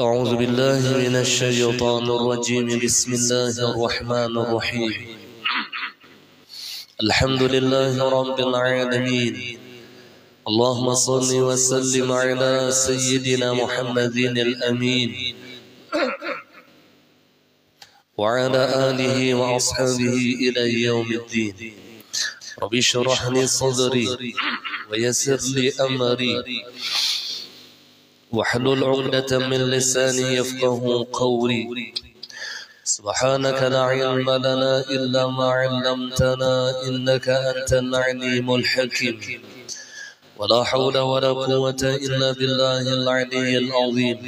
أعوذ بالله من الشيطان الرجيم. بسم الله الرحمن الرحيم. الحمد لله رب العالمين. اللهم صل وسلم على سيدنا محمد الأمين وعلى آله وأصحابه إلى يوم الدين. رب اشرح لي صدري ويسر لي أمري واحلل عقدة من لساني يفقه قولي. سبحانك لا علم لنا إلا ما علمتنا إنك أنت العليم الحكيم. ولا حول ولا قوة إلا بالله العلي العظيم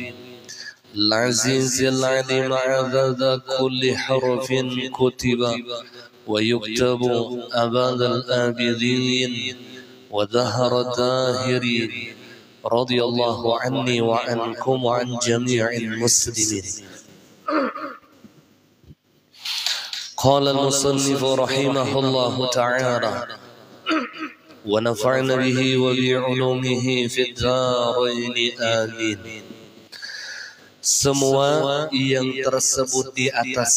العزيز العليم. عدد كل حرف كتب ويكتب أبد الآبدين وظهر الداهرين. رضي الله عني وعنكم وعن جميع المسلمين. قال المصنف رحمه الله تعالى ونفعنا به وبعلومه في الدارين آمين. Semua yang tersebut di atas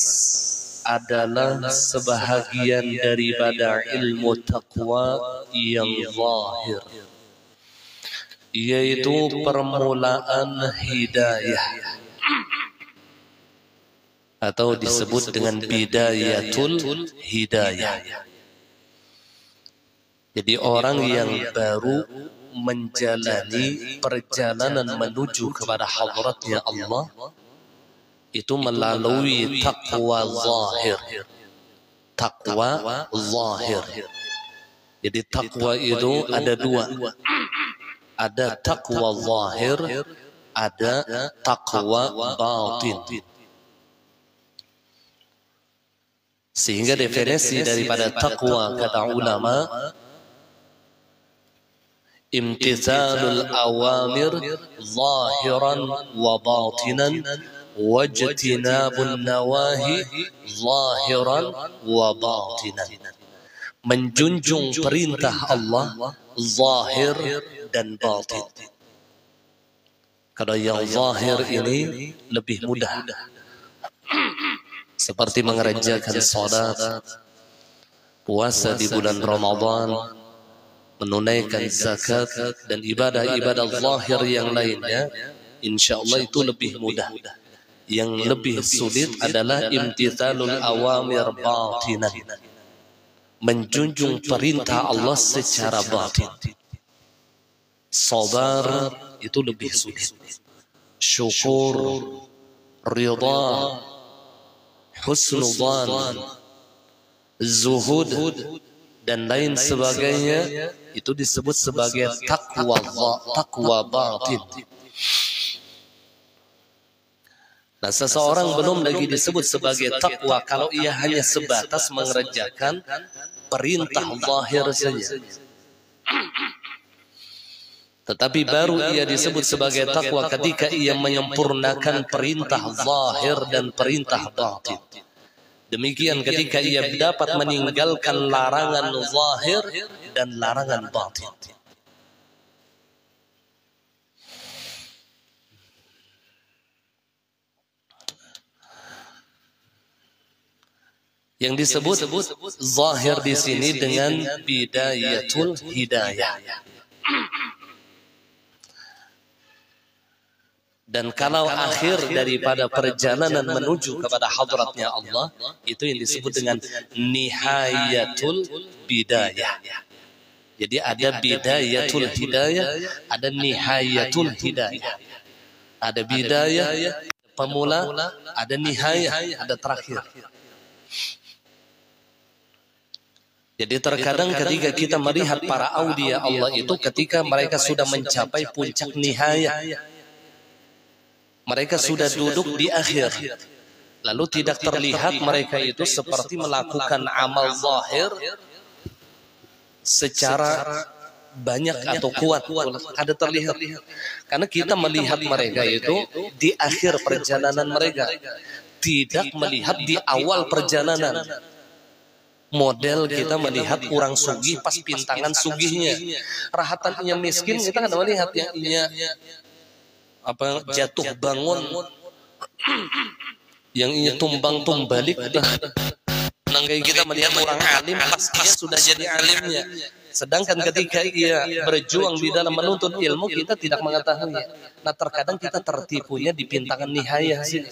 adalah sebahagian daripada ilmu taqwa yang zahir, yaitu permulaan hidayah atau disebut dengan bidayatul hidayah. Jadi orang yang baru menjalani perjalanan menuju kepada hadratnya Allah itu melalui taqwa zahir. Taqwa zahir. Jadi taqwa itu ada dua. Ada taqwa zahir, ada taqwa batin. Sehingga definisi daripada taqwa kata ulama, imtithalul awamir zahiran wa batinan wajtinabun nawahi zahiran wa batinan. Menjunjung perintah Allah zahir dan batin. Kalau yang zahir ini lebih mudah, seperti mengerjakan salat, puasa di bulan Ramadan, menunaikan zakat dan ibadah-ibadah zahir yang lainnya, insyaallah itu lebih mudah. Yang lebih sulit adalah imtithalul awamir batinan, menjunjung perintah Allah secara batin. Sabar itu lebih sulit. Syukur, ridha, husnudzan, zuhud dan lain sebagainya itu disebut sebagai taqwa batin. Nah, seseorang belum lagi disebut sebagai taqwa kalau ia hanya sebatas mengerjakan perintah zahir saja. Tetapi baru ia disebut sebagai taqwa ketika ia menyempurnakan perintah zahir dan perintah batin. Demikian ketika ia dapat meninggalkan larangan zahir dan larangan batin. Yang disebut zahir di sini dengan bidayatul hidayah. Dan kalau akhir daripada perjalanan menuju kepada hadratnya Allah, itu yang disebut dengan nihayatul bidayah. Jadi ada bidayatul hidayah, ada nihayatul hidayah. Ada bidayah, pemula, ada nihayah, ada terakhir. Jadi terkadang ketika kita melihat para aulia Allah itu ketika mereka sudah mencapai puncak nihayah, mereka sudah duduk di akhir, lalu tidak terlihat mereka itu seperti melakukan amal zahir secara banyak atau kuat, ada terlihat. Karena kita melihat mereka itu di akhir perjalanan mereka, tidak melihat di awal perjalanan. Model kita melihat orang sugih pas pintangan sugihnya, rahatannya miskin kita nggak melihat yang jatuh bangun yang ini tumbang tumbalik. Kayak kita melihat orang alim pastinya sudah jadi alimnya. Sedangkan ketika ia berjuang di dalam menuntut ilmu, kita tidak mengetahui. Nah, terkadang kita tertipunya di pintangan nihayah sini.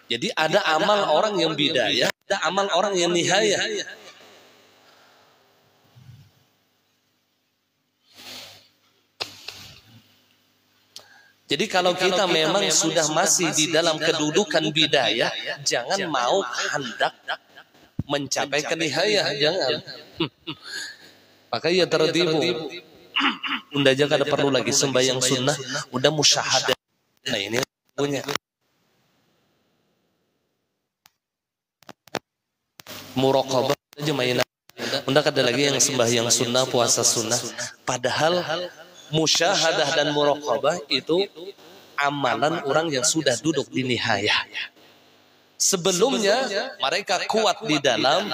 Jadi ada amal orang yang bidayah, ada amal orang yang nihayah. Jadi kalau kita memang sudah masih di dalam kedudukan bidayah, jangan mau hendak mencapai ke nihayah, jangan. Maka ia tertipu. Unda aja kada perlu lagi sembahyang sunnah, udah musyahadah. Nah ini punya. Muraqabah aja mainan. Unda kada lagi yang sembahyang sunnah, puasa sunnah. Padahal musyahadah dan muraqabah itu amalan orang yang sudah duduk di nihayah. Sebelumnya mereka kuat di dalam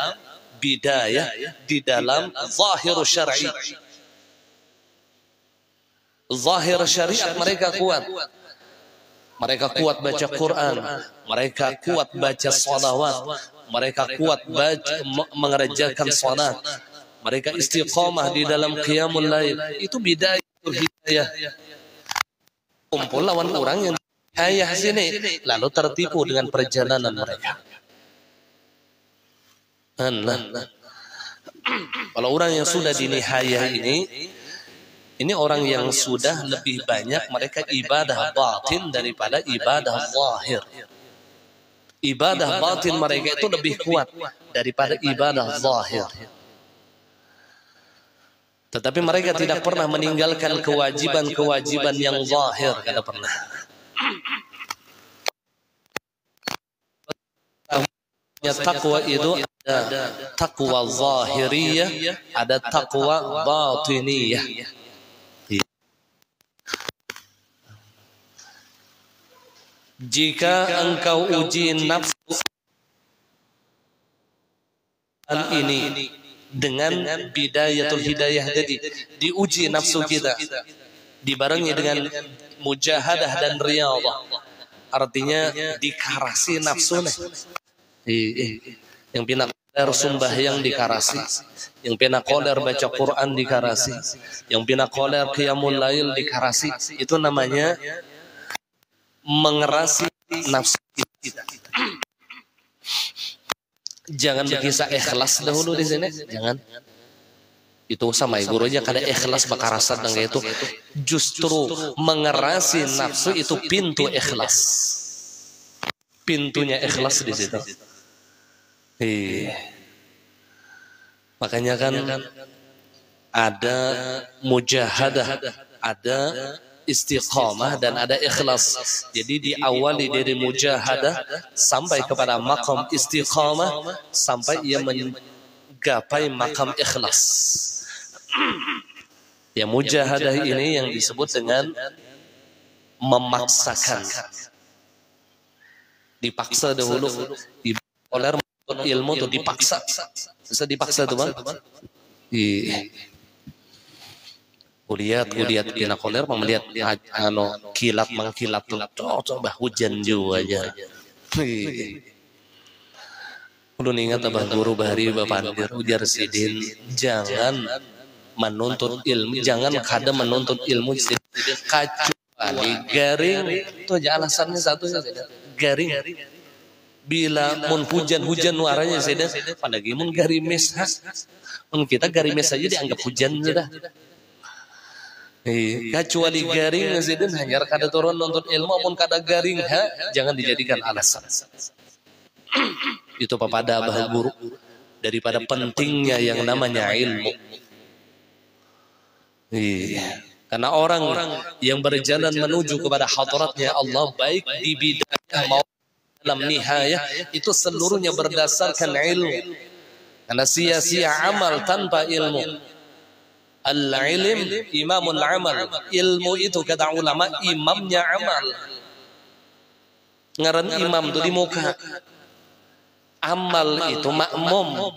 bidayah, di dalam zahir syar'i. Zahir syariat mereka kuat. Mereka kuat baca Quran, mereka kuat baca salawat, mereka kuat mengerjakan salat, mereka istiqamah di dalam qiyamul lail. Itu bidayah hidayah. Kumpul lawan orang yang hidayah sini, lalu tertipu dengan perjalanan mereka. Kalau orang yang sudah di nihayah ini orang yang sudah lebih banyak mereka ibadah batin daripada ibadah zahir. Ibadah batin mereka itu lebih kuat daripada ibadah zahir. Tetapi mereka tidak pernah meninggalkan kewajiban-kewajiban yang zahir, kada pernah. Takwa itu ada takwa zahiriyah, ada takwa batiniyah. Jika engkau uji nafsu ini dengan bidayatul hidayah, jadi diuji nafsu kita dibarengi dengan mujahadah dan riyadhah, artinya dikarasi nafsu nih. Yang pina koler sembahyang dikarasi, yang pina koler baca Quran dikarasi, yang pina koler qiyamul lail dikarasi. Itu namanya mengerasi nafsu kita. Jangan berkisah ikhlas dahulu di sini, jangan. Itu sama guru aja kada ikhlas bakarasan dengan itu. Justru mengerasi nafsu itu pintu ikhlas. Pintunya ikhlas di situ. Makanya kan ada mujahadah, ada istiqamah dan ada ikhlas. Jadi diawali dari mujahadah sampai kepada maqam istiqamah sampai ia menggapai maqam ikhlas. Ya, mujahadah ini yang disebut dengan memaksakan. Dipaksa dahulu oleh ilmu tuh dipaksa. Bisa dipaksa tuh bang. Kulihat pina koler melihat kilat mengkilat tuh coba hujan juga aja. Ulun ingat abah guru bahari bapandir ujar sidin, jangan menuntut ilmu, jangan kada menuntut ilmu kecuali garing. Itu aja alasannya satu saja, garing. Bila mun hujan warnanya saja, padahal mun garimis, mun kita garimis saja dianggap hujan sudah. Kecuali garing sidin hanya kada turun nuntut ilmu, mun kada garing jangan dijadikan alasan. Itu papada abah guru daripada pentingnya yang namanya ilmu. Karena orang yang berjalan menuju kepada hadratnya Allah, baik di bidayah maupun dalam nihayah, itu seluruhnya berdasarkan ilmu. Karena sia-sia amal tanpa ilmu. Al-ilm imamul amal. Ilmu itu kata ulama imamnya amal. Ngaran imam itu di muka. Amal itu makmum.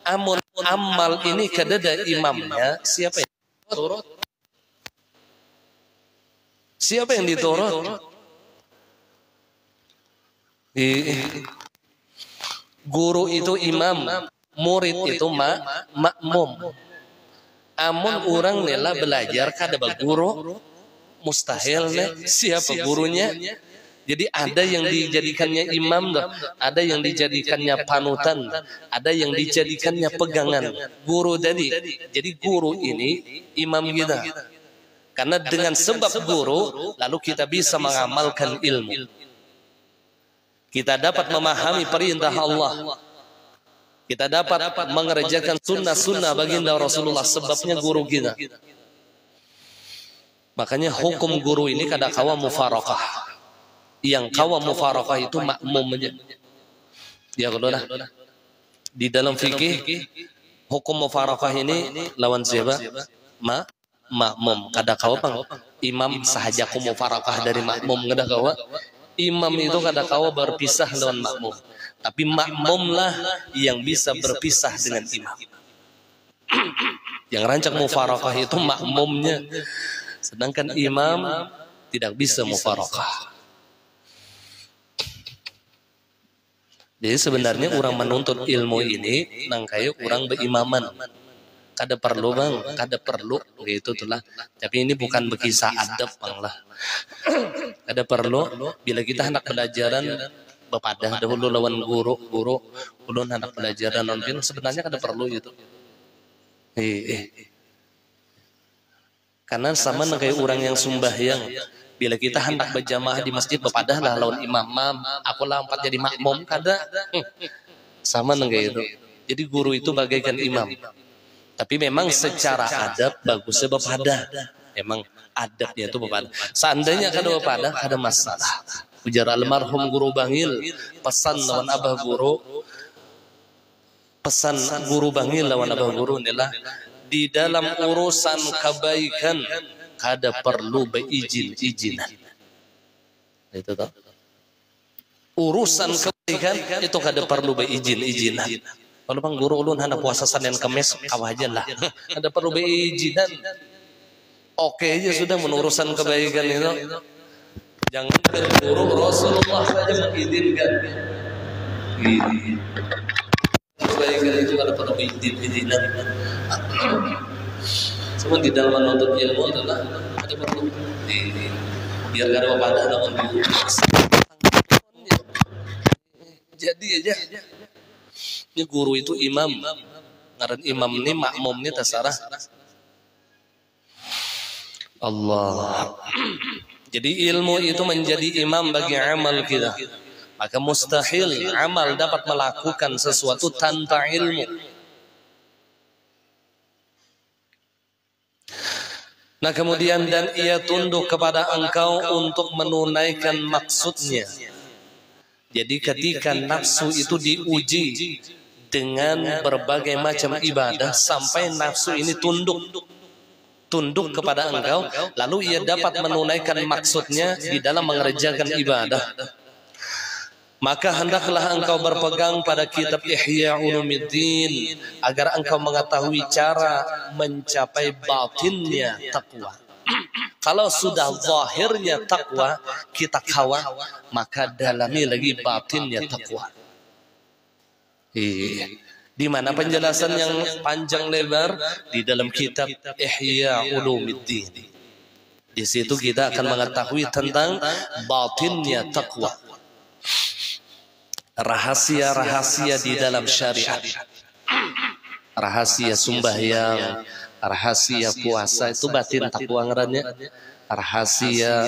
Amal ini kadada imamnya siapa ya? Siapa yang diturut? Guru itu imam, murid itu makmum. Amun orang nela belajar kada guru, mustahil siapa gurunya. Jadi ada yang dijadikannya imam, ada yang dijadikannya panutan, ada yang dijadikannya pegangan. Guru tadi. Jadi guru ini imam kita. Karena dengan sebab guru, lalu kita bisa mengamalkan ilmu. Kita dapat memahami perintah Allah. Kita dapat mengerjakan sunnah-sunnah baginda Rasulullah. Sebabnya guru kita. Makanya hukum guru ini kada kawa mufarakah. Yang kawa mufarakah itu makmumnya. Ya kalau dah. Di dalam fikih hukum mufarakah ini lawan siapa? Makmum. Kada kawa bang. Imam sahaja ku mufarakah dari makmum kada kawa. Imam itu kada kawa berpisah lawan makmum. Tapi makmumlah yang bisa berpisah dengan imam. Yang rancak mufarakah itu makmumnya. Sedangkan imam tidak bisa mufarakah. Jadi sebenarnya orang menuntut ilmu ini nangkaya orang berimaman. Kada perlu bang, kada perlu gitu itulah. Tapi ini bukan berkisah adab bang lah. Kada perlu bila kita hendak pelajaran bepadah dahulu lawan guru ulun hendak pelajaran nonton sebenarnya kada perlu itu. Karena sama kayak orang yang sembahyang. Bila kita hendak berjamaah di masjid bepadah lah lawan imam, aku lompat jadi makmum kada. Sama kayak itu. Jadi guru itu bagaikan imam. Tapi memang secara adab bagusnya bepadah. Memang adabnya itu bepadah. Seandainya kada bepadah kada masalah. Ujar almarhum guru Bangil pesan lawan abah guru. Pesan guru Bangil lawan abah guru inilah di dalam urusan kebaikan kada perlu beizin-izinan. Itu toh. Urusan kebaikan itu kada perlu beizin-izinan. Kalau bang guru ulun hendak puasa Senin Kamis kawajan lah. Kada perlu beizinan. Oke aja sudah menurusan kebaikan itu. Jangan guru Rasulullah saja mengizinkan. Kebaikan itu kada perlu beizin-izinan. Cuma di dalam menuntut ilmu adalah ada perlu biar gak ada wadah dalam diri. Jadi aja ini guru itu imam, ngaran imam ini makmum ini terserah Allah. Jadi ilmu itu menjadi imam bagi amal kita. Maka mustahil amal dapat melakukan sesuatu tanpa ilmu. Nah kemudian dan ia tunduk kepada engkau untuk menunaikan maksudnya. Jadi ketika nafsu itu diuji dengan berbagai macam ibadah sampai nafsu ini tunduk kepada engkau, lalu ia dapat menunaikan maksudnya di dalam mengerjakan ibadah. Maka hendaklah engkau berpegang pada kitab Ihya Ulumuddin agar engkau mengetahui cara mencapai batinnya takwa. Kalau sudah zahirnya takwa kita kawan, maka dalami lagi batinnya takwa. Di mana penjelasan yang panjang lebar di dalam kitab Ihya Ulumuddin. Di situ kita akan mengetahui tentang batinnya takwa. Rahasia-rahasia di dalam syariat. Rahasia sembahyang, rahasia puasa itu batin takwa ngarannya. Rahasia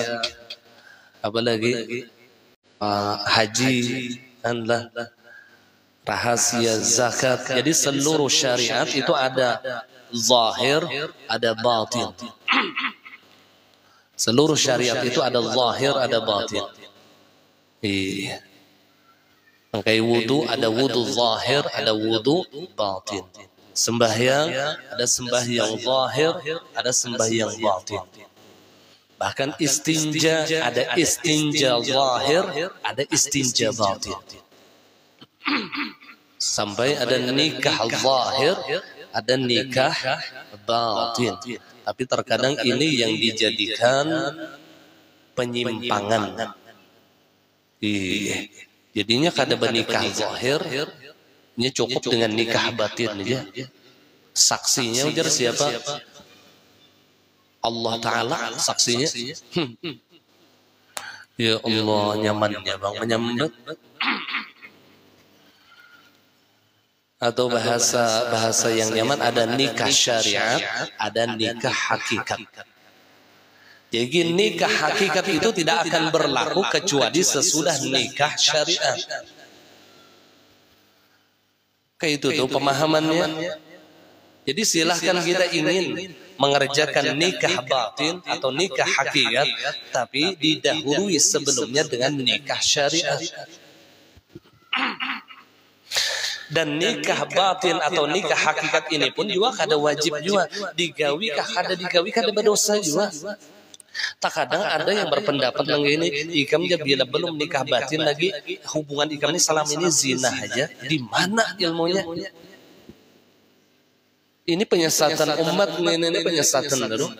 apa lagi? Haji adalah rahasia zakat. Jadi seluruh syariat itu ada zahir, ada batin. Seluruh syariat itu ada zahir, ada batin. Iya. Kayak wudu ada wudu zahir, ada wudu batin. Sembahyang ada sembahyang zahir, ada sembahyang batin. Bahkan istinja ada istinja zahir, ada istinja batin. Sampai ada nikah zahir, ada nikah batin. Tapi terkadang ini yang dijadikan penyimpangan. Jadinya kada bernikah zahir, ini cukup dengan nikah batin aja. Saksinya ujar siapa? Allah Ta'ala saksinya. Ya Allah, nyamannya bang menyambut. Atau bahasa yang nyaman, ada nikah syariat, ada nikah hakikat. Jadi nikah hakikat itu tidak akan berlaku kecuali sesudah nikah syariat. Kayak itu tuh pemahamannya. Jadi silahkan kita ingin mengerjakan nikah batin atau nikah hakikat, tapi didahului sebelumnya dengan nikah syariat. Dan nikah batin atau nikah hakikat ini pun juga kada wajib juga digawi kah kada digawi kada berdosa juga. Tak kadang ada yang berpendapat begini, ikam ya bila belum nikah batin lagi hubungan ikam ini selama ini zina aja. Di mana ilmunya? Ini penyesatan umat, ini penyesatan dulu.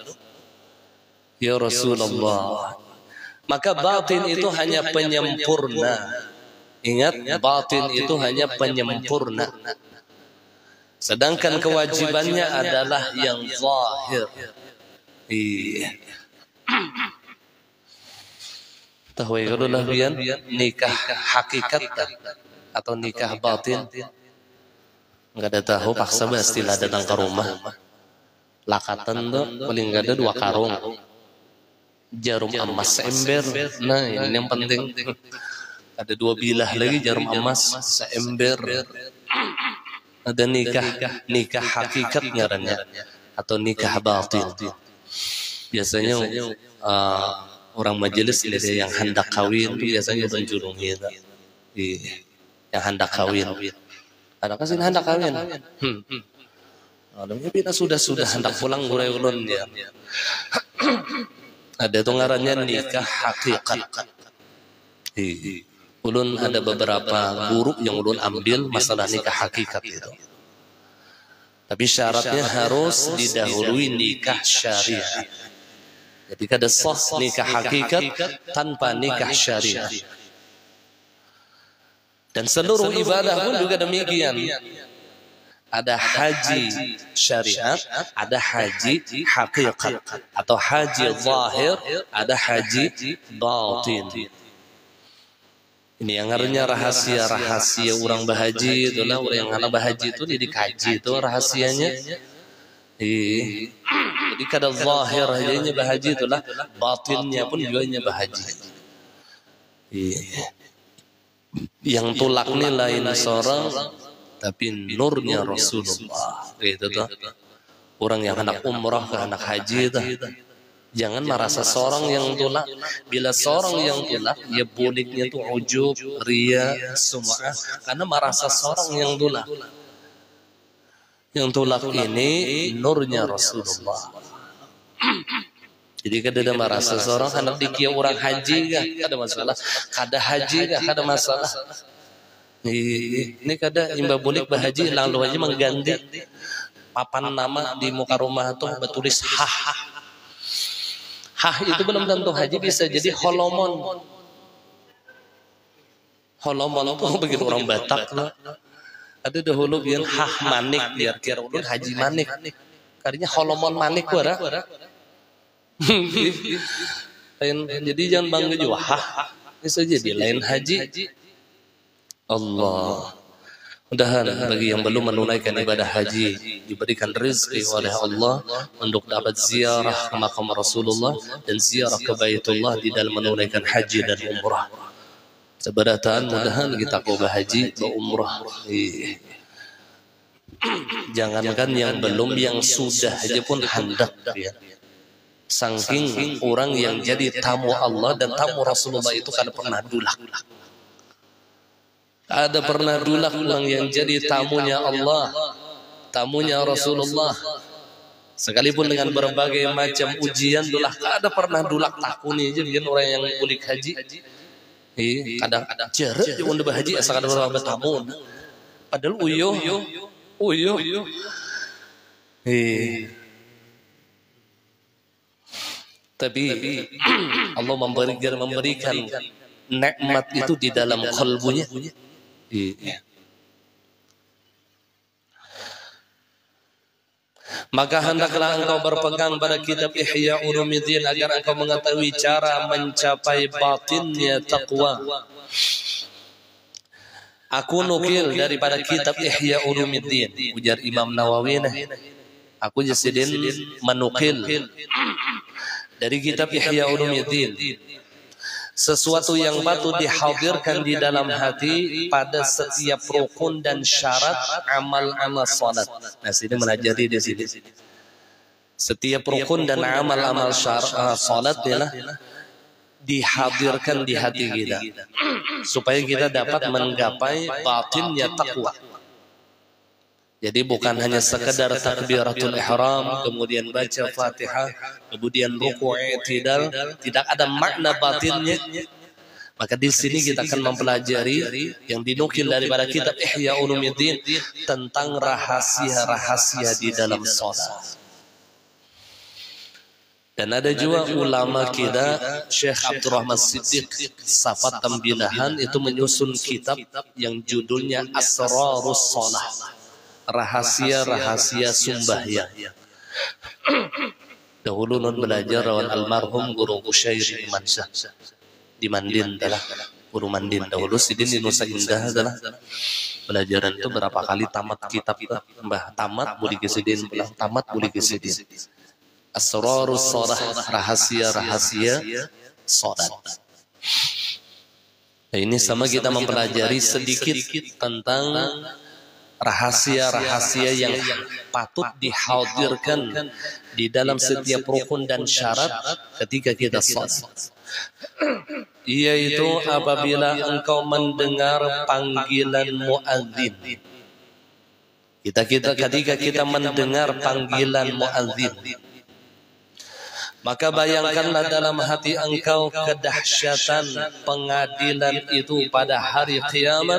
Ya Rasulullah. Maka batin itu hanya penyempurna. Ingat, batin itu hanya penyempurna. Sedangkan kewajibannya adalah yang zahir. Iya. Tahu ya kalau lahian nikah hakikat atau nikah batin nggak ada tahu, paksa pastilah datang ke rumah lakatan tuh paling nggak ada 2 karung jarum emas seember. Nah ini yang penting, ada 2 bilah lagi jarum emas seember. Ada nikah hakikat ngarannya atau nikah batin. Biasanya orang majelis ada yang hendak kawin, biasanya penjurung gitu. Yang hendak kawin. Ada kasih hendak kawin. Adamnya kita sudah hendak pulang gurai ulun ya. Ada tuh ngarannya nikah hakikat. Ulun ada beberapa guru yang ulun ambil masalah nikah hakikat itu. Tapi syaratnya harus didahului nikah syariat. Jadi kada sah nikah hakikat tanpa nikah syariat. Dan seluruh ibadah pun juga demikian. Ada haji syariat, ada haji hakikat, atau haji zahir, ada haji batin. Ini yang artinya rahasia orang bahaji itulah, orang yang anak bahaji itu dia dikaji itu rahasianya. Jadi kada zahir hanya bahaji itulah, batinnya pun juga bahaji. Yang tulak ini lain seorang, tapi nurnya Rasulullah. Gitu tuh. Orang yang hendak umrah ke hendak haji itu. Jangan merasa seorang yang tulak. Bila seorang yang tulak, ya buliknya itu ujub, ria, semua. Karena merasa seorang yang tulak. Yang tulak ini nurnya Rasulullah. Jadi kada merasa seorang hendak dikia orang haji kah? Kada masalah. Kada haji kah? Kada masalah. Ini kada imba bulik bahaji lalu aja mengganti papan nama di muka rumah tuh bertulis hah. Hah itu belum tentu haji, bisa jadi holomon. Holomon tuh begitu orang Batak lah. Ada dahulu biar hah manik, biar kira ulun haji manik. Karinya holomon manik wara. Jadi jangan bangga juga hah. Bisa jadi lain haji. Allah. Mudah-mudahan bagi yang belum menunaikan ibadah haji diberikan rezeki oleh Allah untuk dapat ziarah ke makam Rasulullah dan ziarah ke Baitullah di dalam menunaikan haji dan umrah. Sebadatan mudah-mudahan kita ke haji ke umrah. Jangankan yang belum, yang sudah aja pun hendak ya. Saking orang yang jadi tamu Allah dan tamu Rasulullah itu kan pernah dulak. Ada pernah dulak orang yang jadi tamunya Allah, tamunya Rasulullah. Sekalipun dengan berbagai macam ujian dulak, ada pernah dulak takuni aja biar orang yang bulik haji. Kadang jarak yang udah haji asal ada beberapa tamu. Padahal uyuh. Tapi Allah memberikan nikmat itu di dalam kalbunya. Iya. Maka hendaklah engkau berpegang pada kitab Ihya Ulumuddin agar engkau mengetahui cara mencapai batinnya taqwa. Aku nukil daripada kitab Ihya Ulumuddin, ujar Imam Nawawi. Aku jasidin menukil dari kitab Ihya Ulumuddin sesuatu yang patut dihadirkan di dalam hati pada setiap rukun dan syarat amal-amal salat. Nah, sini menajari di sini. Setiap rukun dan amal-amal salat ialah dihadirkan di hati kita supaya kita dapat menggapai batinnya takwa. Jadi bukan hanya sekedar takbiratul ihram, kemudian baca Fatihah, kemudian ruku' i'tidal, tidak ada makna batinnya. Maka di sini kita akan mempelajari yang dinukil daripada kitab Ihya Ulumuddin tentang rahasia-rahasia di dalam salat. Dan ada juga ulama kita, Syekh Abdurrahman Siddiq Safat Tambilahan, itu menyusun kitab yang judulnya Asrarus Shalah. Rahasia-rahasia sembahyang. Dahulu non belajar lawan almarhum guru Qusyair Iman Syah di Mandin adalah guru Mandin dahulu sidin di Nusa Indah adalah pelajaran itu berapa kali tamat kitab mbah tamat budi kesidin pulang tamat budi kesidin Asrarus Shalah, rahasia-rahasia salat. Nah, ini sama kita mempelajari sedikit tentang rahasia-rahasia yang patut dihadirkan di dalam setiap rukun dan syarat ketika kita salat. Yaitu apabila engkau mendengar panggilan muadzin. Ketika kita mendengar panggilan muadzin, maka bayangkanlah dalam hati engkau kedahsyatan pengadilan itu pada hari kiamat.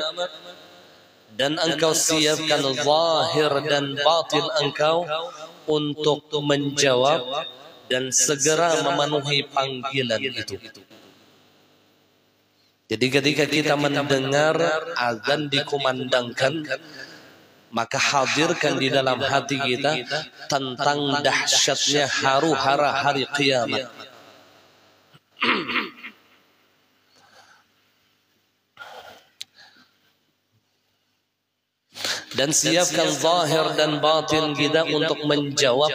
Dan engkau siapkan zahir dan batin engkau untuk menjawab dan segera memenuhi panggilan itu. Jadi ketika kita mendengar azan dikumandangkan, maka hadirkan di dalam hati kita tentang dahsyatnya haru-hara hari kiamat. Dan siapkan zahir dan batin kita untuk menjawab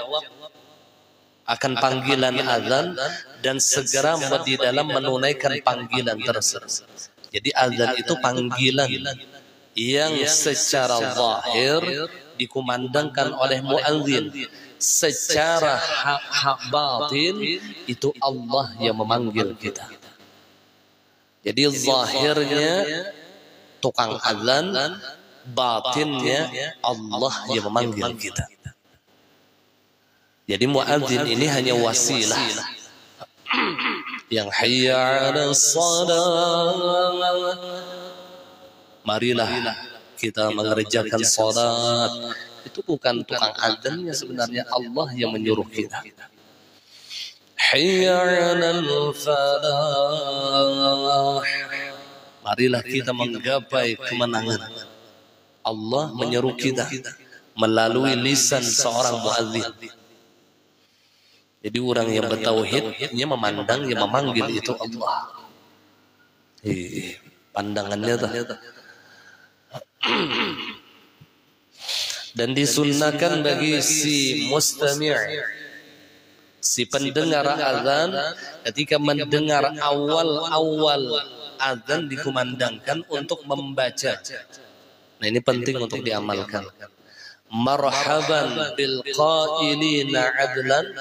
akan panggilan azan dan segera di dalam menunaikan panggilan tersebut. Jadi azan itu panggilan yang secara zahir dikumandangkan oleh muadzin, secara batin itu Allah yang memanggil kita. Jadi zahirnya tukang azan, batinnya Allah yang memanggil kita. Jadi muadzin ini hanya wasilah. Yang hayya 'alas shalah, marilah kita mengerjakan salat. Itu bukan tukang azannya, sebenarnya Allah yang menyuruh kita. Hayya 'alal falah, marilah kita menggapai kemenangan. Allah menyeru kita melalui lisan seorang muadzin. Jadi orang yang bertauhidnya memandang, yang memanggil itu Allah. Pandangannya tuh. Dan disunnahkan bagi si mustami', si pendengar azan, ketika mendengar awal-awal azan dikumandangkan untuk membaca. Nah, ini penting untuk diamalkan. Marhaban bil qailina adlan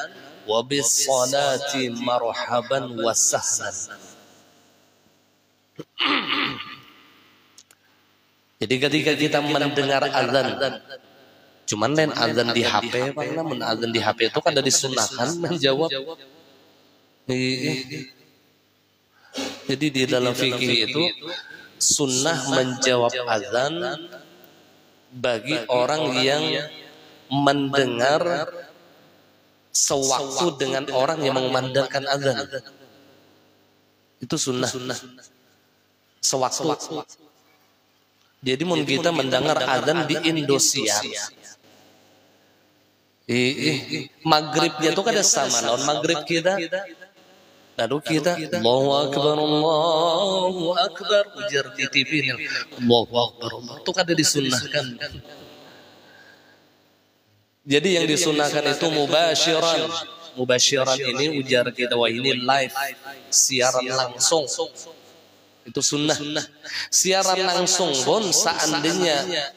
wa bis salati marhaban wa sahlan. Jadi ketika kita mendengar azan, cuman lain azan di HP, namun azan di HP itu kan dari disunahkan menjawab. Jadi di dalam fikih itu sunnah menjawab azan bagi orang yang mendengar sewaktu dengan orang yang mengumandangkan azan. Itu sunnah. Sewaktu. Jadi mungkin kita mendengar azan di Indosiar. Maghribnya itu kan sama, non maghrib kita. Lalu kita Allahu Akbar ujar di TV, Allahu Akbar. Itu kan ada disunnahkan. Jadi yang disunahkan itu mubasyiran. Mubasyiran ini ujar kita, wah ini live, siaran langsung. Itu sunnah. Siaran langsung pun seandainya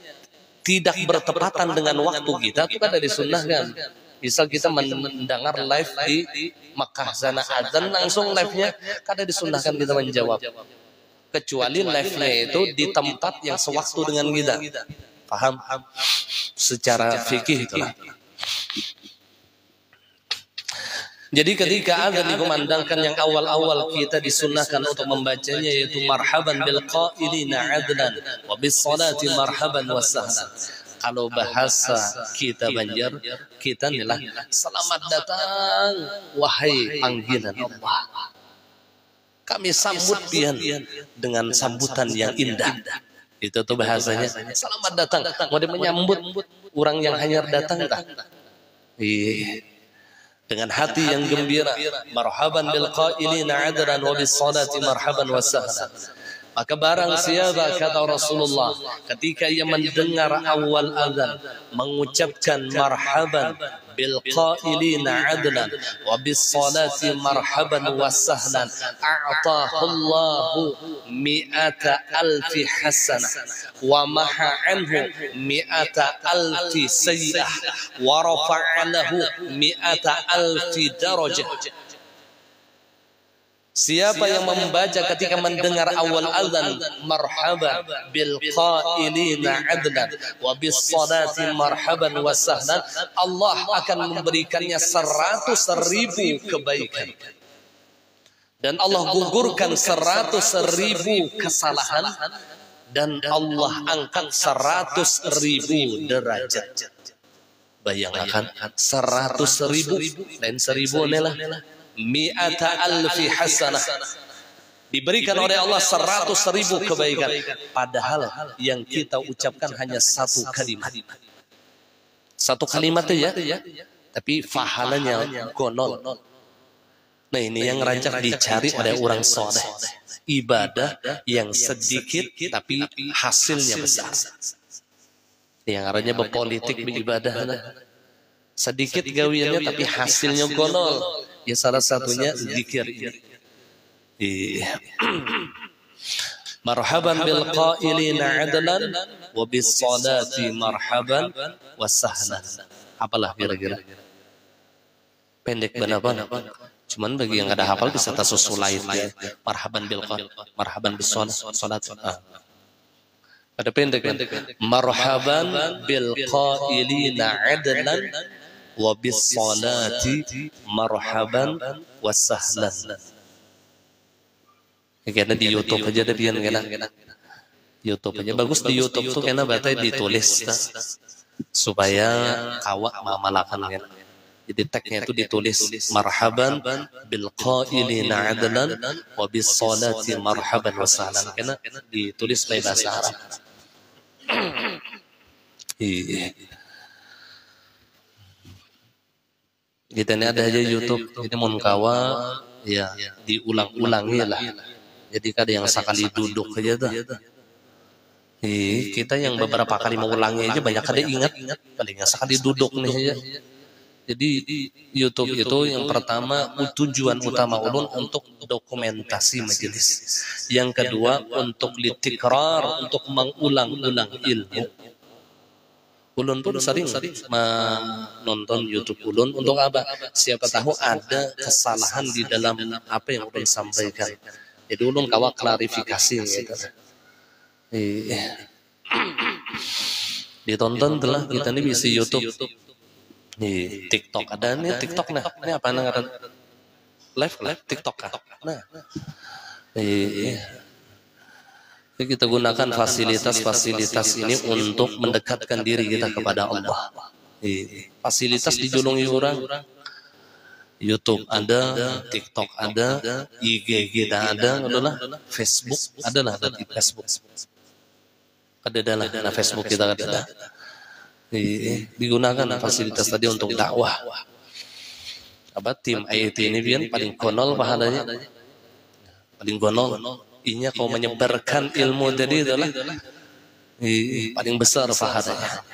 tidak bertepatan dengan waktu kita, itu kan ada disunahkan. Misal kita mendengar live di Makkah sana azan langsung live-nya, kan ada disunahkan kita menjawab. Kecuali live-nya itu di tempat yang sewaktu dengan kita. Paham? Secara fikih itulah. Jadi ketika azan dikumandangkan, yang awal-awal kita disunahkan untuk membacanya yaitu marhaban bil qailina adlan wa bis salati marhaban wa sahlan. Kalau bahasa kita Banjar, kita inilah selamat datang wahai panggilan Allah. Kami sambut pian dengan sambutan yang indah. Itu tuh bahasanya. Selamat datang. Mau menyambut orang yang hanya datang tak? Dengan hati yang gembira. Marhaban bil qailina adran wa bis salati marhaban wa sahlan. Maka barang siapa, kata Rasulullah, ketika ia mendengar awal azan mengucapkan marhaban bil qailina adlan wa bis salati marhaban wa sahlan, a'tahu Allahu mi'ata alfi hasanah wa maha anhu mi'ata alfi sayyi'ah wa rafa'a lahu mi'ata alfi darajah. Siapa yang membaca ketika mendengar awal azan marhaban bil qailina adlan wa bis salati marhaban wa sahlan, Allah akan memberikannya 100.000 kebaikan. Dan Allah gugurkan 100.000 kesalahan, dan Allah angkat 100.000 derajat. Bayangkan 100.000 dan 1.000 inilah mi'ata alfi hasanah, diberikan oleh Allah 100.000 kebaikan. Padahal yang kita ucapkan hanya satu kalimat. Satu kalimat ya, tapi pahalanya gonol. Nah ini yang rancak dicari oleh orang soleh. Ibadah yang sedikit tapi hasilnya besar. Yang arahnya berpolitik beribadah. Sedikit gawiannya tapi hasilnya gonol. Ya salah satunya zikir ini. Marhaban bil qailina adlan wa bis salati marhaban wa sahlan. Apalah kira-kira? Pendek benar. Cuman bagi yang ada hafal bisa tersusulai ya. Marhaban bil qail, marhaban bis salat. Ada pendek kan? Marhaban bil qailina adlan wa bis salati marhaban wa sahlan. Karena di YouTube aja ada biar kena. YouTube aja bagus di YouTube tuh karena batai ditulis supaya kawak mamalakan kan. Jadi tagnya itu ditulis marhaban bil qailina adlan wa bis salati marhaban wa sahlan, karena ditulis by bahasa Arab. Kita ini ada aja YouTube, ini munkawa ya diulang-ulangi lah. Jadi kada yang sekali duduk aja tuh. Kita yang beberapa kali mengulangi aja banyak kada ingat, palingnya sekali duduk nih aja. Jadi YouTube itu yang pertama tujuan utama ulun untuk dokumentasi majelis. Yang kedua untuk litikrar, untuk mengulang-ulang ilmu. Ulun pun sering menonton YouTube ulun untuk apa? Siapa tahu ada kesalahan di dalam apa yang ulun sampaikan. Jadi ulun kawak klarifikasi gitu. Ditonton telah kita ini bisa YouTube. Di TikTok ada nih TikTok nah. Ini apa namanya? Live TikTok kah? Nah. Kita gunakan fasilitas-fasilitas ini untuk mendekatkan diri kita kepada Allah. Fasilitas dijulungi orang, YouTube ada, TikTok ada, IG kita ada, adalah Facebook adalah ada di Facebook. Ada dalam Facebook kita ada. Digunakan fasilitas tadi untuk dakwah. Apa tim IT ini biar paling konol pahalanya. Paling konol. Inya kau menyebarkan ilmu tadi adalah paling besar pahalanya.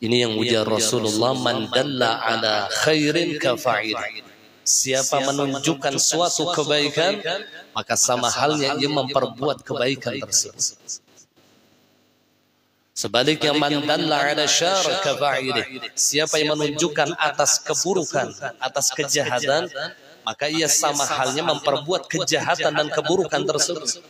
Ini yang ujar Rasulullah, man dalla ala khairin kafa'il. Siapa menunjukkan suatu kebaikan, maka sama halnya ia memperbuat kebaikan tersebut. Sebaliknya man dalla ala syarr kafa'il. Siapa yang menunjukkan atas keburukan, atas kejahatan, maka ia sama halnya memperbuat kejahatan dan keburukan tersebut.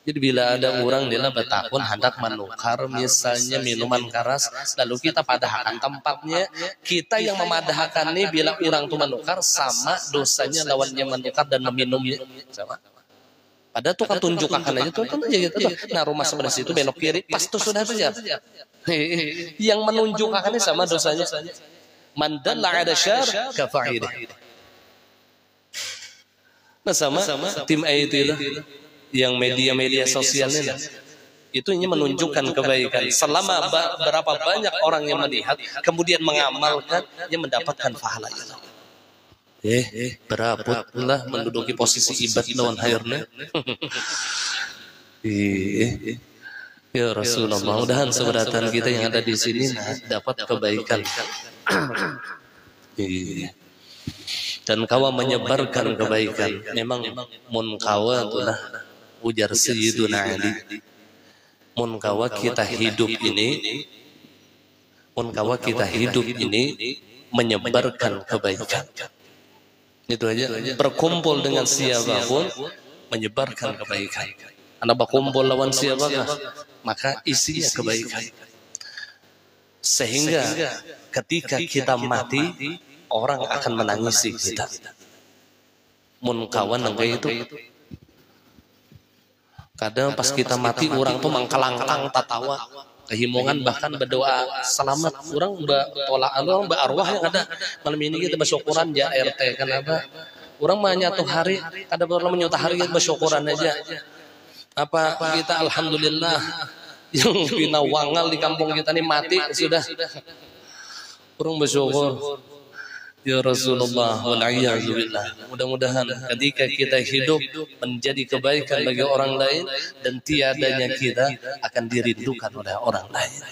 Jadi bila ada orang dia bertakun hendak menukar misalnya minuman keras, lalu kita padahkan tempatnya, kita yang memadahkan ini bila orang itu menukar sama dosanya lawannya menukar dan meminumnya sama. Padahal tuh kan tunjuk akan aja tuh aja gitu tuh. Nah rumah sebelah situ belok kiri, pas tuh sudah saja. Yang menunjuk akan ini sama dosanya. Man dalla ala syarr kafa'ilih. Nah sama tim IT lah yang media-media sosialnya itu ini menunjukkan kebaikan. Selama berapa banyak orang yang melihat kemudian mengamalkan, yang mendapatkan pahala itu. Beraput lah menduduki posisi ibad lawan hairnya. Ya Rasulullah, mudah-mudahan seberatan kita yang ada di sini dapat kebaikan. Dan kawa menyebarkan kebaikan. Memang mun kawa itulah ujar Sayyiduna Ali. Mun kawa kita hidup ini, mun kawa kita hidup ini menyebarkan kebaikan. Itu aja. Berkumpul dengan siapapun menyebarkan kebaikan. Anda berkumpul lawan siapakah, maka isinya kebaikan. Sehingga ketika kita mati, orang akan menangisi kita. Mun kawan nangkai itu. Kadang pas kita mati orang tuh mangkalang-kalang tatawa, kehimongan bahkan berdoa selamat. Orang bertolak orang berarwah yang ada. Malam ini kita bersyukuran ya RT kenapa? Orang menyatu hari, ada orang menyatu hari kita bersyukuran aja. Apa kita alhamdulillah yang bina wangal di kampung kita ini mati sudah. Orang bersyukur. Ya Rasulullah, wal'iyyazubillah. Mudah-mudahan ketika kita hidup menjadi kebaikan bagi orang lain dan tiadanya kita akan dirindukan oleh orang lain.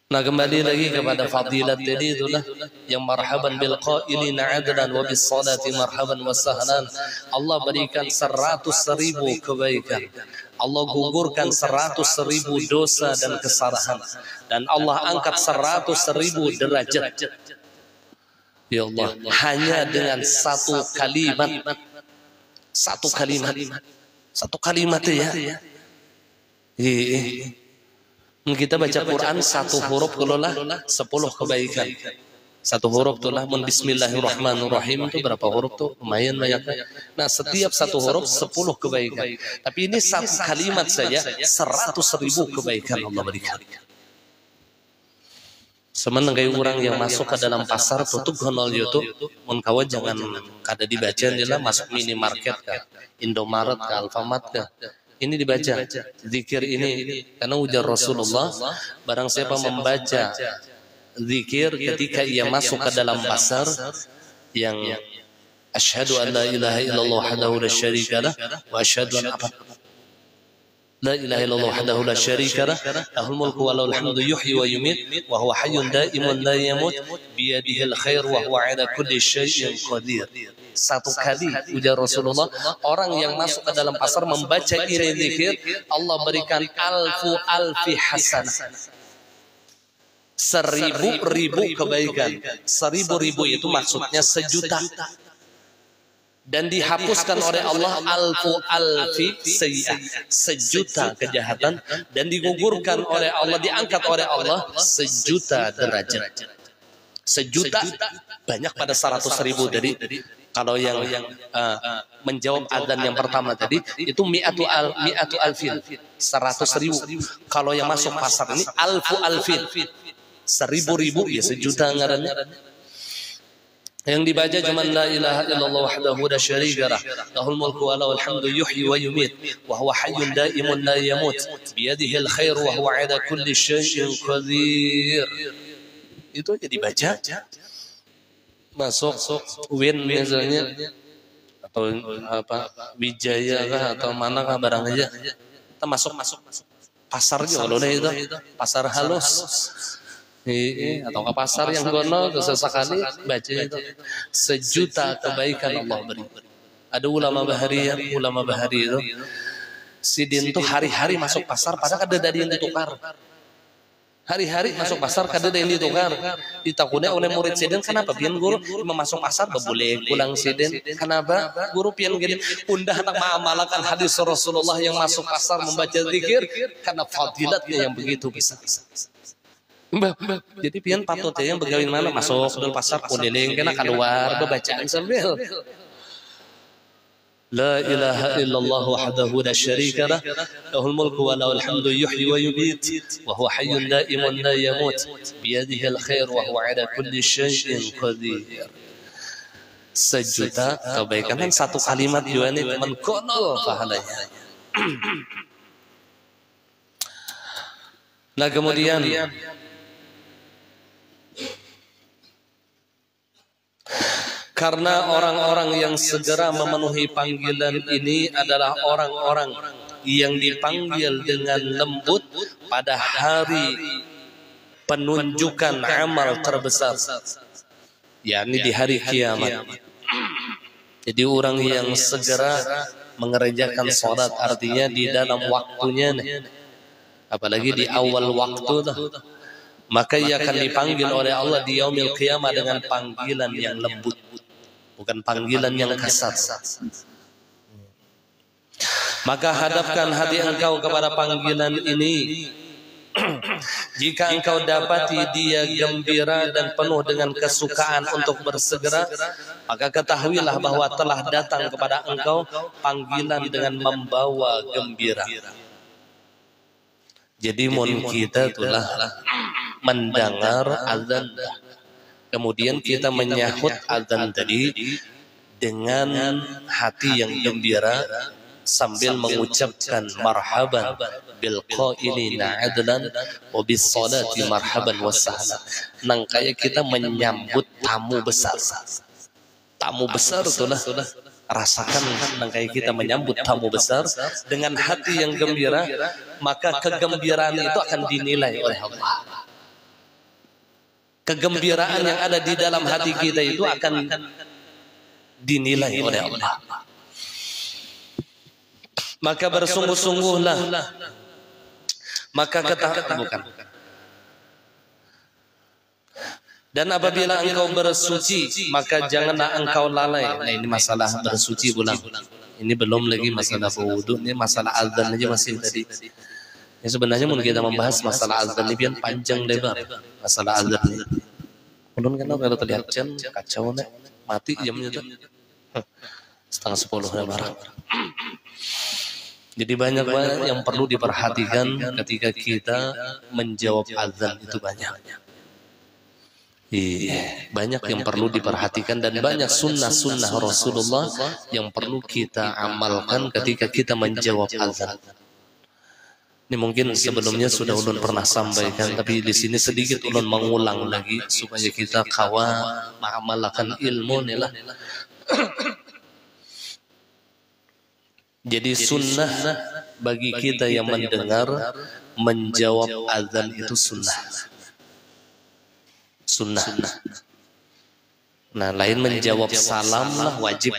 Nah kembali lagi kepada fadilat tadi itulah yang marhaban bil qailina adlan wa bis salati marhaban wa sahlan. Allah berikan 100.000 kebaikan. Allah gugurkan 100.000 dosa dan kesalahan. Dan Allah angkat 100.000 derajat. Ya Allah, hanya dengan satu kalimat. Satu kalimat ya. Kita baca Quran satu huruf kelola 10 kebaikan. Satu huruf tuh lah, bismillahirrahmanirrahim itu berapa huruf tuh? Lumayan banyaknya. Nah setiap satu huruf 10 kebaikan. Tapi ini satu kalimat saja 100.000 kebaikan Allah berikan. Sementara orang yang masuk ke dalam pasar tutup honol YouTube, kawan jangan kada dibaca adalah masuk minimarket ke Indomaret ke Alfamart ke. Ini dibaca zikir ini karena ujar Rasulullah, barang siapa membaca zikir ketika ia masuk ke dalam pasar yang asyhadu an la ilaha illallah wahdahu la syarika lah wa asyhadu an la ilaha illallah wahdahu la syarika lah lahul mulku wa lahul hamdu yuhyi wa yumit wa huwa hayyun daimun la yamut bi yadihil khair wa huwa ala kulli syai'in qadir. Satu kali ujar Rasulullah, orang yang masuk ke dalam pasar membaca ini zikir, Allah berikan alfi hasanah. 1.000 kebaikan. 1.000 itu maksudnya 1.000.000. Dan dihapuskan oleh Allah alfi sayyi'ah, 1.000.000 kejahatan, dan digugurkan oleh Allah, diangkat oleh Allah 1.000.000 derajat. 1.000.000 banyak pada 100.000 dari Kalau yang menjawab adzan yang pertama tadi itu mi'atu alfin, 100.000. Kalau yang masuk pasar ini alfu alfin, 1000 ya sejuta ngarannya. Yang dibaca cuma la ilaha illallah wahdahu la syarika lah, lahul mulku wa lahul hamdu yuhyi wa yumit wa huwa hayyun daimun la yamut biyadihi al-khair wa huwa ala kulli syai'in qadir. Itu aja dibaca. Masuk Win misalnya atau apa Wijaya kah atau mana kah barang aja, kita masuk pasar juga loh itu pasar halus atau ke pasar yang gono sesekali baca itu, sejuta kebaikan Allah beri. Ada ulama bahari itu sidin tuh hari-hari masuk pasar padahal ada dari yang ditukar. Hari-hari masuk pasar kada ada yang ditukar. Ditakutnya oleh murid sidin, kenapa pian guru masuk pasar boleh pulang sidin? Kenapa guru pian gini undah nak mengamalkan hadis Rasulullah yang masuk pasar membaca zikir karena fadilatnya yang begitu besar. Jadi pian patutnya yang begawin mana masuk dulu pasar keliling kena keluar bacaan sambil La ilaha illallah wahdahu la syarika lah, lahul mulku wa lahul hamdu yuhyi wa yumit wa huwa hayyun daimun la yamut biyadihi al-khair wa huwa ala kulli syai'in qadir. Sejuta kebaikan, kan satu kalimat juga ini teman konol pahalanya. Nah kemudian karena orang-orang yang segera memenuhi panggilan ini adalah orang-orang yang dipanggil dengan lembut pada hari penunjukan amal terbesar, yakni di hari kiamat. Jadi orang yang segera mengerjakan sholat, artinya di dalam waktunya nih, apalagi di awal waktu tuh, maka ia akan dipanggil oleh Allah di yaumil qiyamah dengan panggilan yang lembut, bukan panggilan yang kasar. Maka hadapkan hati engkau kepada panggilan ini. Jika engkau dapati dia gembira dan penuh dengan kesukaan untuk bersegera, maka ketahuilah bahwa telah datang kepada engkau panggilan dengan membawa gembira. Jadi mohon kita itulah mendengar azan, kemudian kita menyahut azan tadi dengan hati yang gembira sambil mengucapkan marhaban bil qailina adlan wa bis salati marhaban wa sahlan. Nang kayak kita menyambut tamu besar. Tamu besar itulah rasakan nang kayak kita menyambut tamu besar dengan hati yang gembira, maka kegembiraan itu akan dinilai oleh Allah. Kegembiraan yang ada di dalam hati kita itu akan dinilai oleh Allah. Maka bersungguh-sungguhlah. Maka bukan. Dan apabila engkau bersuci, maka janganlah engkau lalai. Nah ini masalah bersuci pulang. Ini belum lagi masalah wudu, ini masalah azan aja masih tadi. Ya sebenarnya mungkin kita membahas masalah azan ini biar panjang lebar. Masalah azan ini. Ulun kan kalau terlihat jam kacau nih, mati jamnya tuh. 9:30 lebar. Jadi banyak yang perlu diperhatikan ketika kita menjawab azan, itu banyak. Iya, banyak yang perlu diperhatikan dan banyak sunnah-sunnah Rasulullah yang perlu kita amalkan ketika kita menjawab azan. Ini mungkin sebelumnya sudah ulun pernah sampaikan, tapi di sini sedikit ulun mengulang lagi supaya kita mengamalkan ilmu nih lah. Jadi sunnah bagi kita yang mendengar menjawab azan itu sunnah. Sunnah. Nah, lain menjawab salam lah wajib.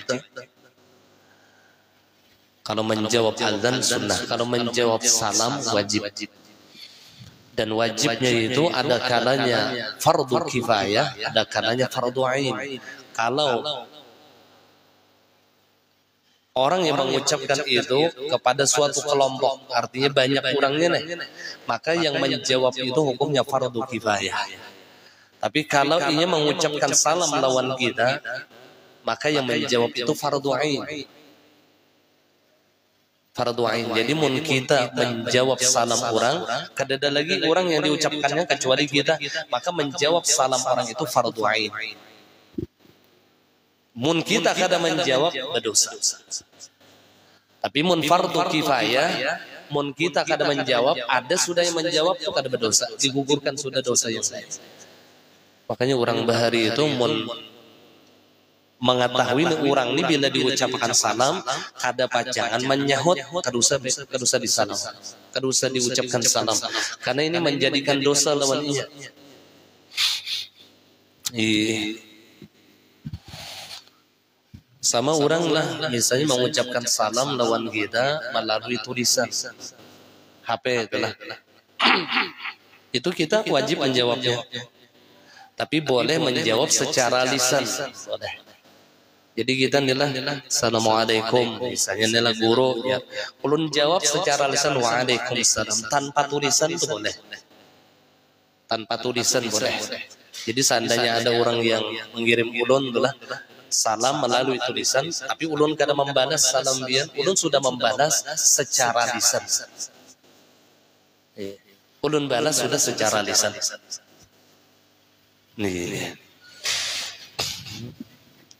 Kalau menjawab azan sunnah, kalau menjawab salam wajib. Dan wajibnya itu ada kalanya fardu kifayah, ada kalanya fardu ain. Kalau orang yang mengucapkan itu kepada suatu kelompok, artinya banyak orangnya nih, maka yang menjawab itu hukumnya fardu kifayah. Tapi kalau ia mengucapkan salam lawan kita, maka yang menjawab itu fardu ain. Fardu ain. Jadi mun kita menjawab salam orang, kadada lagi orang yang diucapkannya kecuali kita, maka menjawab salam orang itu fardu ain. Mun kita kada menjawab berdosa. Tapi mun fardu kifayah, mun kita kada menjawab, ada sudah yang menjawab itu kada berdosa, digugurkan sudah dosa yang lain. Makanya orang bahari itu mun mengetahui orang ini bila diucapkan salam kada pacangan menyahut kadusa disalam, kadusa diucapkan salam, karena ini menjadikan dosa lawan ia. Sama orang lah, misalnya mengucapkan salam lawan kita melalui tulisan HP itulah. Itu kita wajib menjawabnya. Tapi boleh menjawab secara lisan. Boleh. Jadi kita nilah assalamualaikum, misalnya nilah guru ya. Ulun jawab secara lisan waalaikumsalam tanpa tulisan itu boleh. Tanpa tulisan boleh. Jadi seandainya ada orang yang mengirim ulun itulah salam melalui tulisan, tapi ulun kada membalas salam dia, ulun sudah membalas secara lisan. Ulun balas sudah secara lisan. Nih.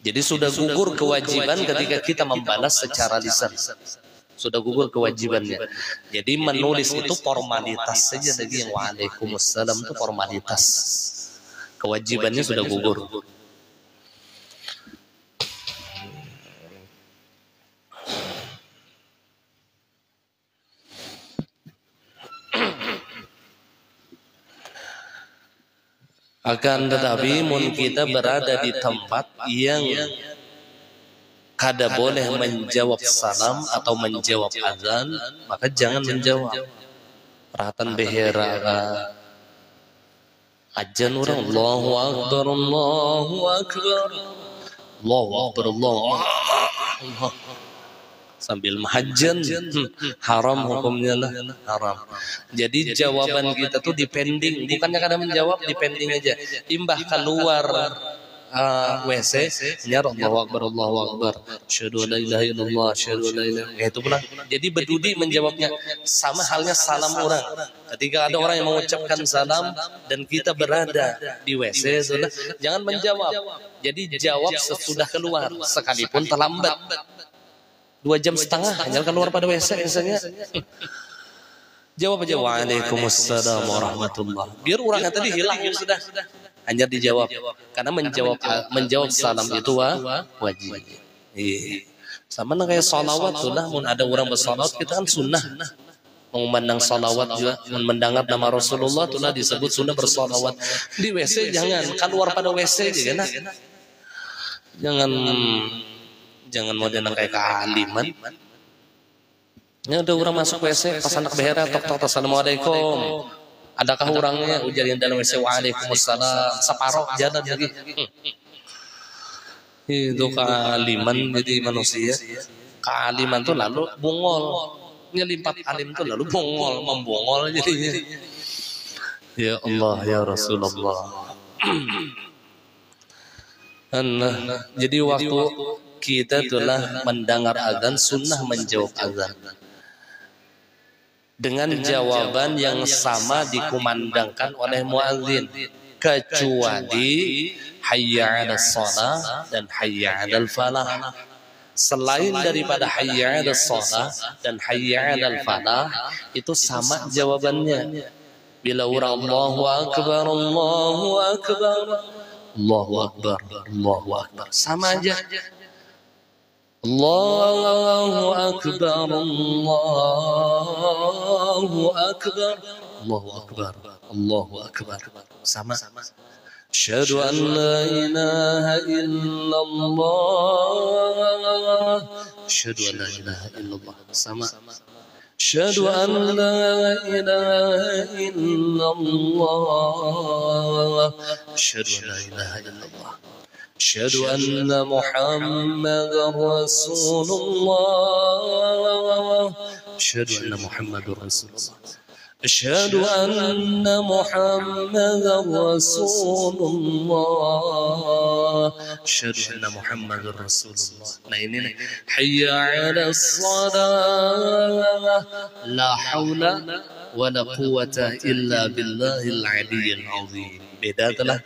Jadi sudah gugur kewajiban ketika kita membalas secara lisan. Sudah gugur kewajibannya. Jadi menulis itu formalitas saja lagi, yang waalaikumsalam itu formalitas. Kewajibannya sudah gugur. Akan tetapi mun kita berada di tempat yang kada boleh menjawab salam atau menjawab azan, maka jangan menjawab. Rahatan behera ajan orang Allahu Akbar, Allahu Akbar, Allahu Akbar, Allahu Akbar, sambil mahajjan, haram hukumnya lah, haram. Jadi jawaban kita tuh dipending, bukannya kadang menjawab, dipending aja. Imbah keluar WC, nyar Allahu Akbar, Allahu Akbar, asyhadu an la ilaha illallah, asyhadu an la ilaha illallah. Itu pula. Jadi berdudi menjawabnya. Sama halnya salam orang. Ketika ada orang yang mengucapkan salam dan kita berada di WC, itulah, jangan menjawab. Jadi jawab sesudah keluar, sekalipun terlambat. 2 jam setengah hanya keluar pada WC misalnya. Jawab aja waalaikumsalam warahmatullah. Biar orangnya tadi hilang sudah. Hanya dijawab. Karena menjawab salam itu wajib. Sama kayak salawat tuh lah. Mun ada orang bersalawat kita kan sunnah. Mengumandang salawat juga, mendengar nama Rasulullah tuh lah disebut sunnah bersalawat. Di WC jangan keluar pada WC juga. Jangan modern kayak kealiman. Ya udah orang masuk WC pas anak behera tok assalamualaikum. Adakah orangnya ujar yang dalam WC waalaikumsalam, separoh jalan lagi. Itu kealiman jadi manusia. Kealiman tuh lalu bungol. Nyelipat alim tuh lalu bungol, membungol jadinya. Ya Allah ya Rasulullah. Jadi waktu kita telah mendengar azan, sunnah menjawab azan dengan jawaban yang sama dikumandangkan oleh muadzin, kecuali hayya 'alas shalah dan hayya 'alal falah. Selain daripada hayya 'alas shalah dan hayya 'alal falah itu sama jawabannya. Bila orang Allahu Akbar, Allahu Akbar, Allahu Akbar, Allahu Akbar, sama aja. Allahu Akbar, Allahu Akbar, Allahu Akbar, Allahu Akbar, sama. Asyhadu an la ilaha illallah, asyhadu an la ilaha illallah, sama. Asyhadu an la ilaha illallah, asyhadu an la ilaha illallah. أشهد أن محمدا رسول الله، أشهد أن محمدا رسول الله، Asyhadu anna Muhammadar Rasulullah. Asyhadu anna Muhammadar Rasulullah. Nah ini nih. Hayya 'alas shalah. La haula wa la quwwata illa billahil 'aliyyil 'azim. Beda telah.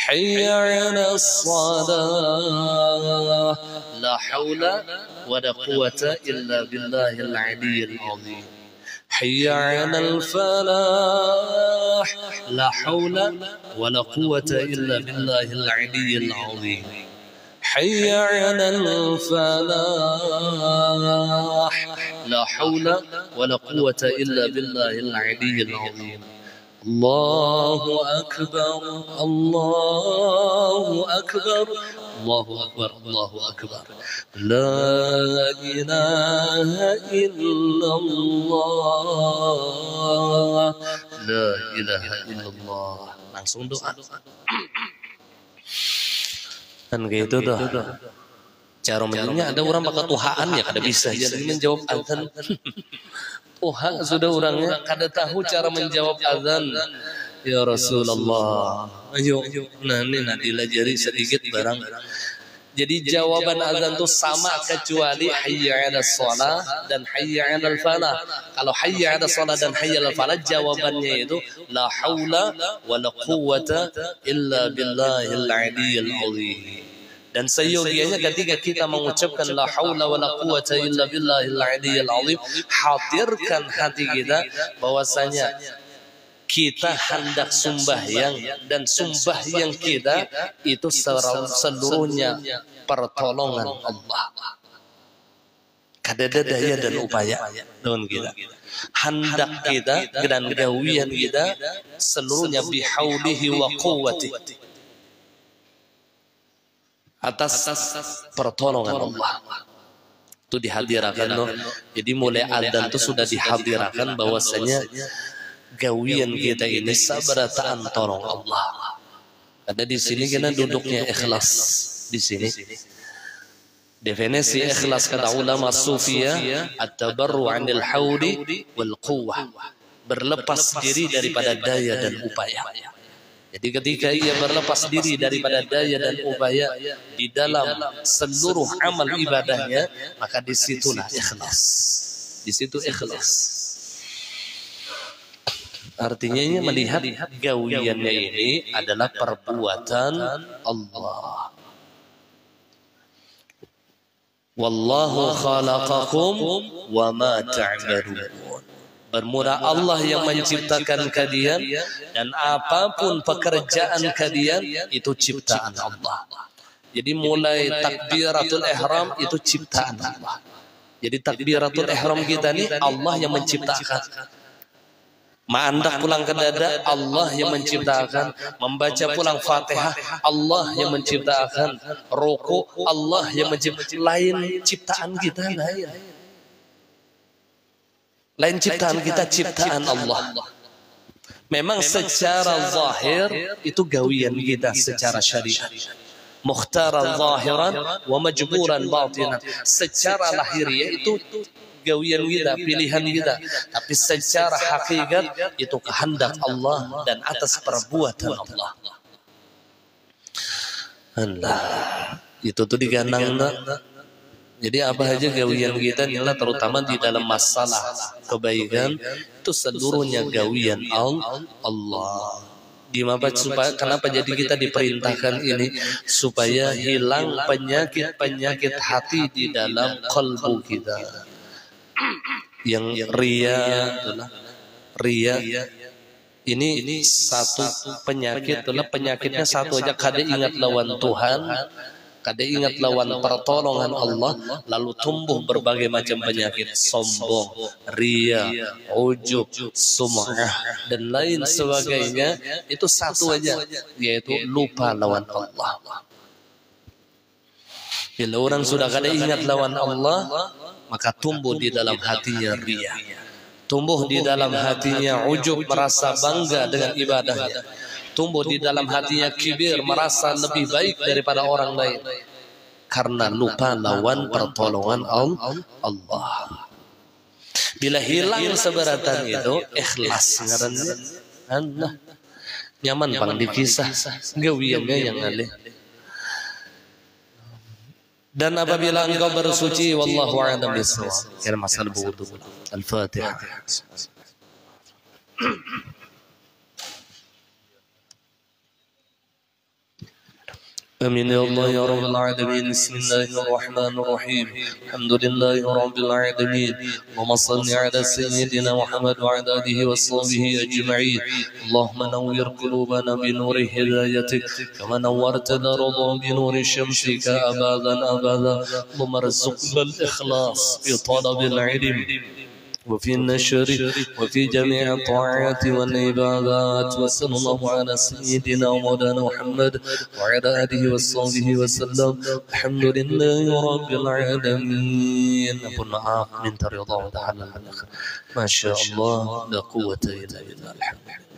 Hayya 'alas shalah. La haula wa la quwwata illa billahil 'aliyyil 'azim. حي على الفلاح لا حول ولا قوة إلا بالله العلي العظيم حي على الفلاح لا حول ولا قوة إلا بالله العلي العظيم الله أكبر الله أكبر الله أكبر الله أكبر لا إله إلا الله لا إله إلا الله. Langsung doa. Kan gitu tuh. Cara menjawabnya ada orang pakai tuhaan ya kada bisa jadi menjawab azan. Tuhan sudah orangnya kada tahu cara menjawab azan. Ya Rasulullah. Ayo, nah ini dilajari sedikit barang. Jadi jawaban azan itu sama kecuali hayya 'alas shalah dan hayya 'alal falah. Kalau hayya 'alas shalah dan hayya 'alal falah jawabannya itu la haula wala quwwata illa billahil 'aliyyil 'azim. Dan seyogianya ketika kita mengucapkan la haula wala quwwata illa billahil 'aliyyil 'azim, hadirkan hati kita bahwasanya kita hendak sembahyang dan sembahyang kita itu seluruhnya pertolongan Allah. Kada ada daya dan upaya dengan kita. Hendak kita dan gawian kita seluruhnya bihaulihi wa quwwatihi. Atas pertolongan Allah. Itu dihadirkan loh. Jadi mulai adzan itu sudah dihadirkan bahwasanya gawian kita ini sabarataan tolong Allah. Ada di sini kita duduknya ikhlas di sini. Definisi ikhlas kata ulama sufiyah at-tabarru 'anil hauli wal quwwah. Berlepas diri daripada daya dan upaya. Jadi ketika ia berlepas diri daripada daya dan upaya di dalam seluruh amal ibadahnya, maka disitulah ikhlas. Di situ ikhlas. Artinya ini melihat gawiannya ini adalah perbuatan Allah. Wallahu khalaqakum wa ma ta'malun. Bermula Allah yang menciptakan kalian dan apapun pekerjaan kalian itu ciptaan Allah. Jadi mulai takbiratul ihram itu ciptaan Allah. Jadi takbiratul ihram kita ini Allah yang menciptakan. Ma'andak pulang ke dada Allah yang menciptakan. Membaca pulang Fatihah Allah yang menciptakan. Ruku Allah yang menciptakan. Lain ciptaan kita lain. Lain ciptaan kita ciptaan Allah. Memang secara zahir itu gawian kita secara syariat. Mukhtaran zahiran wa majburan batinan. Secara lahiriah itu gawian kita, pilihan kita. Tapi secara hakikat itu kehendak Allah dan atas perbuatan Allah. Allah. Itu tuh digandang. Jadi apa aja gawian kita nilai terutama di dalam masalah kebaikan itu seluruhnya gawian Allah. Supaya kenapa jadi kita diperintahkan ini supaya hilang penyakit hati di dalam kalbu kita. Yang ria ini satu penyakit, penyakitnya satu aja, kada ingat lawan Tuhan, kada ingat lawan pertolongan Allah, lalu tumbuh berbagai macam penyakit, sombong, ria, ujub, sum'ah dan lain sebagainya. Itu satu aja, yaitu lupa lawan Allah. Bila orang sudah kada ingat lawan Allah, maka tumbuh di dalam hatinya ria, tumbuh di dalam hatinya ujub, merasa bangga dengan ibadahnya, tumbuh di dalam hatinya kibir, merasa lebih baik daripada orang lain, karena lupa lawan pertolongan Allah. Bila hilang seberatan itu, ikhlas ngarannya. Anda nyaman pang dikisah, gawiannya yang alih. Dan apabila engkau bersuci, wallahu a'lam bishawab. Kira masalah wudu. Al-Fatihah. آمين يا الله يا رب العالمين. بسم الله الرحمن الرحيم. الحمد لله رب العالمين. اللهم صل على سيدنا محمد وعلى آله وصحبه أجمعين. اللهم نور قلوبنا بنور هدايتك كما نورت الأرض بنور شمسك أبدا أبدا. اللهم ارزقنا الإخلاص في طلب العلم وفي النشر وفي جميع الطاعات والعبادات. وصلى الله على سيدنا ومولانا محمد وعلى آله وصحبه وسلم. الحمد لله رب العالمين. من رضا وتحلل ما شاء الله لا قوة إلا بالله. الحمد لله.